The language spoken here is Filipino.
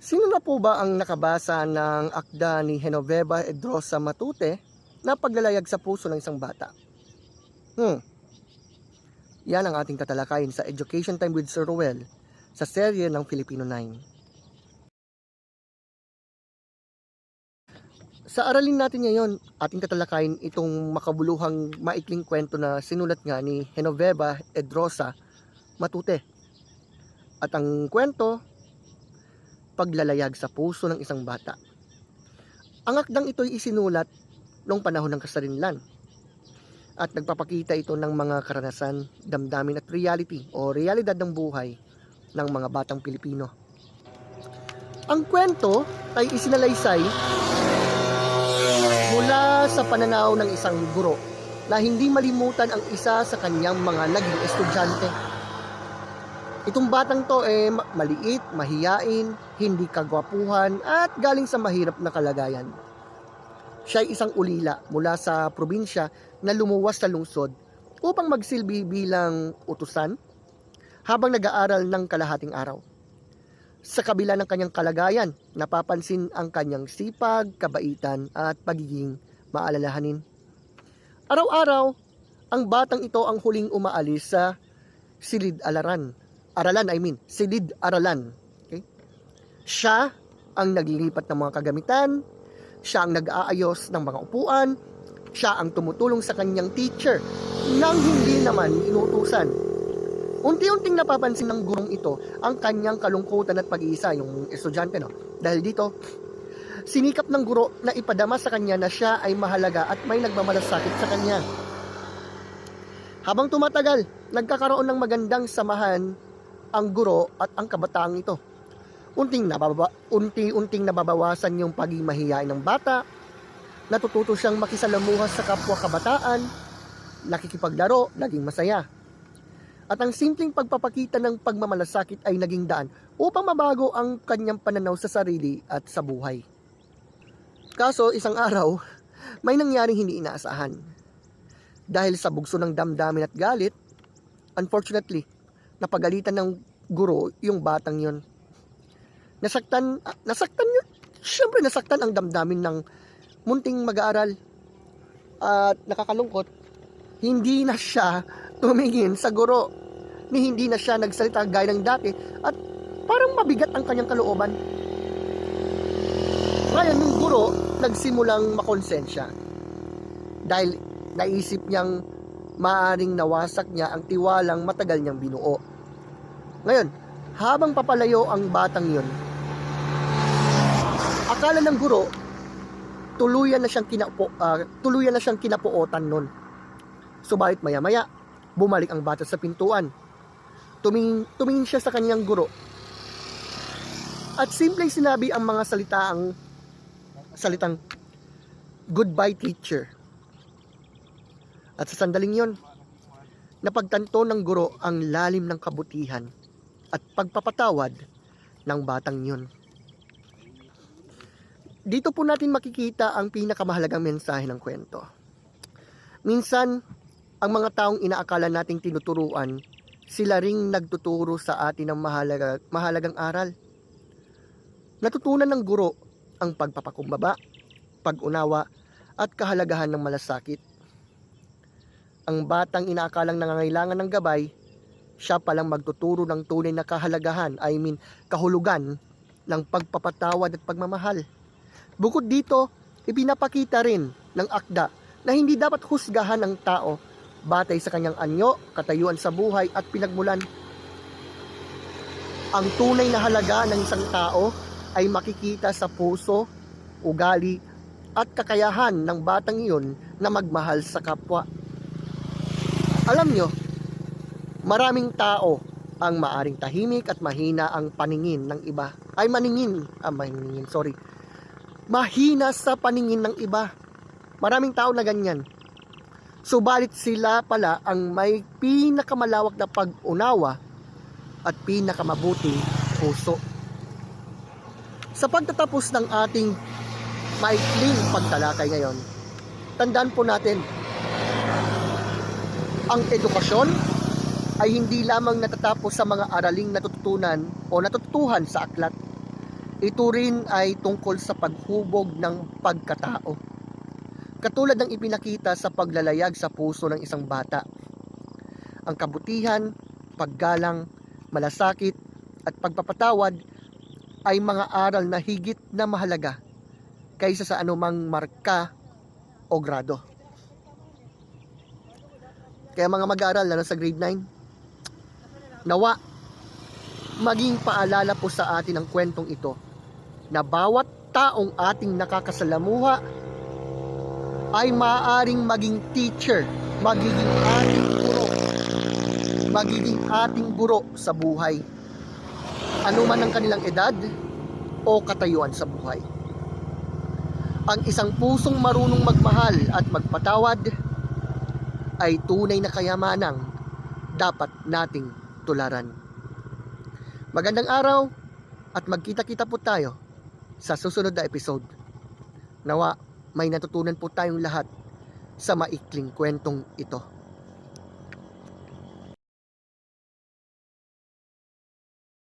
Sino na po ba ang nakabasa ng akda ni Genoveva Edrosa Matute na paglalayag sa puso ng isang bata? Yan ang ating tatalakayin sa Education Time with Sir Ruel sa serye ng Filipino 9. Sa aralin natin ngayon, ating tatalakayin itong makabuluhang maikling kwento na sinulat nga ni Genoveva Edrosa Matute. At ang kwento, paglalayag sa puso ng isang bata. Ang akdang ito'y isinulat noong panahon ng kasarinlan at nagpapakita ito ng mga karanasan, damdamin at reality o realidad ng buhay ng mga batang Pilipino. Ang kwento ay isinalaysay mula sa pananaw ng isang guro na hindi malimutan ang isa sa kanyang mga naging estudyante. Itong batang to maliit, mahiyain, hindi kagwapuhan at galing sa mahirap na kalagayan. Siya ay isang ulila mula sa probinsya na lumuwas sa lungsod upang magsilbi bilang utusan habang nag-aaral ng kalahating araw. Sa kabila ng kanyang kalagayan, napapansin ang kanyang sipag, kabaitan at pagiging maalalahanin. Araw-araw, ang batang ito ang huling umaalis sa silid-aralan. Okay? Siya ang naglilipat ng mga kagamitan, siya ang nag-aayos ng mga upuan, siya ang tumutulong sa kanyang teacher nang hindi naman inuutusan. Unti-unting napapansin ng gurong ito ang kanyang kalungkutan at pag-iisa, yung estudyante, no? Dahil dito, sinikap ng guro na ipadama sa kanya na siya ay mahalaga at may nagmamalasakit sa kanya. Habang tumatagal, nagkakaroon ng magandang samahan ang guro at ang kabataang ito. Unti-unting nababawasan yung pagiging mahiyain ng bata, natututo siyang makisalamuha sa kapwa kabataan, nakikipaglaro, naging masaya. At ang simpleng pagpapakita ng pagmamalasakit ay naging daan upang mabago ang kanyang pananaw sa sarili at sa buhay. Kaso isang araw, may nangyaring hindi inaasahan. Dahil sa bugso ng damdamin at galit, unfortunately, napagalitan ng guro yung batang yon. Nasaktan yun. Siyempre nasaktan ang damdamin ng munting mag-aaral. At nakakalungkot, hindi na siya tumingin sa guro, ni hindi na siya nagsalita gaya ng dati at parang mabigat ang kanyang kalooban. Ngayon, yung guro nagsimulang makonsensya dahil naisip niyang maaring nawasak niya ang tiwalang matagal niyang binuo. Ngayon, habang papalayo ang batang yun, akala ng guro tuluyan na siyang kinapuotan nun. Subalit maya-maya, bumalik ang bata sa pintuan. Tumingin siya sa kanyang guro. At simpleng sinabi ang mga salitang goodbye teacher. At sa sandaling yon, napagtanto ng guro ang lalim ng kabutihan at pagpapatawad ng batang yon. Dito po natin makikita ang pinakamahalagang mensahe ng kwento. Minsan, ang mga taong inaakala nating tinuturuan, sila ring nagtuturo sa atin ng mahalagang aral. Natutunan ng guro ang pagpapakumbaba, pag-unawa, at kahalagahan ng malasakit. Ang batang inaakalang nangangailangan ng gabay, siya palang magtuturo ng tunay na kahulugan ng pagpapatawad at pagmamahal. Bukod dito, ipinapakita rin ng akda na hindi dapat husgahan ng tao batay sa kanyang anyo, katayuan sa buhay at pinagmulan. Ang tunay na halaga ng isang tao ay makikita sa puso, ugali at kakayahan ng batang iyon na magmahal sa kapwa. Alam nyo, maraming tao ang maaring tahimik at mahina ang paningin ng iba. Mahina sa paningin ng iba. Maraming tao na ganyan. Subalit sila pala ang may pinakamalawak na pag-unawa at pinakamabuting puso. Sa pagtatapos ng ating maikling pagtalakay ngayon, tandaan po natin, ang edukasyon ay hindi lamang natatapos sa mga araling natutunan o natutuhan sa aklat. Ito rin ay tungkol sa paghubog ng pagkatao. Katulad ng ipinakita sa paglalayag sa puso ng isang bata. Ang kabutihan, paggalang, malasakit at pagpapatawad ay mga aral na higit na mahalaga kaysa sa anumang marka o grado. Kaya mga mag-aaral na nasa grade 9, nawa maging paalala po sa atin ang kwentong ito na bawat taong ating nakakasalamuha ay maaaring maging teacher, magiging ating guro sa buhay. Ano man ang kanilang edad o katayuan sa buhay. Ang isang pusong marunong magmahal at magpatawad ay tunay na kayamanang dapat nating tularan. Magandang araw at magkita-kita po tayo sa susunod na episode. Nawa may natutunan po tayong lahat sa maikling kwentong ito.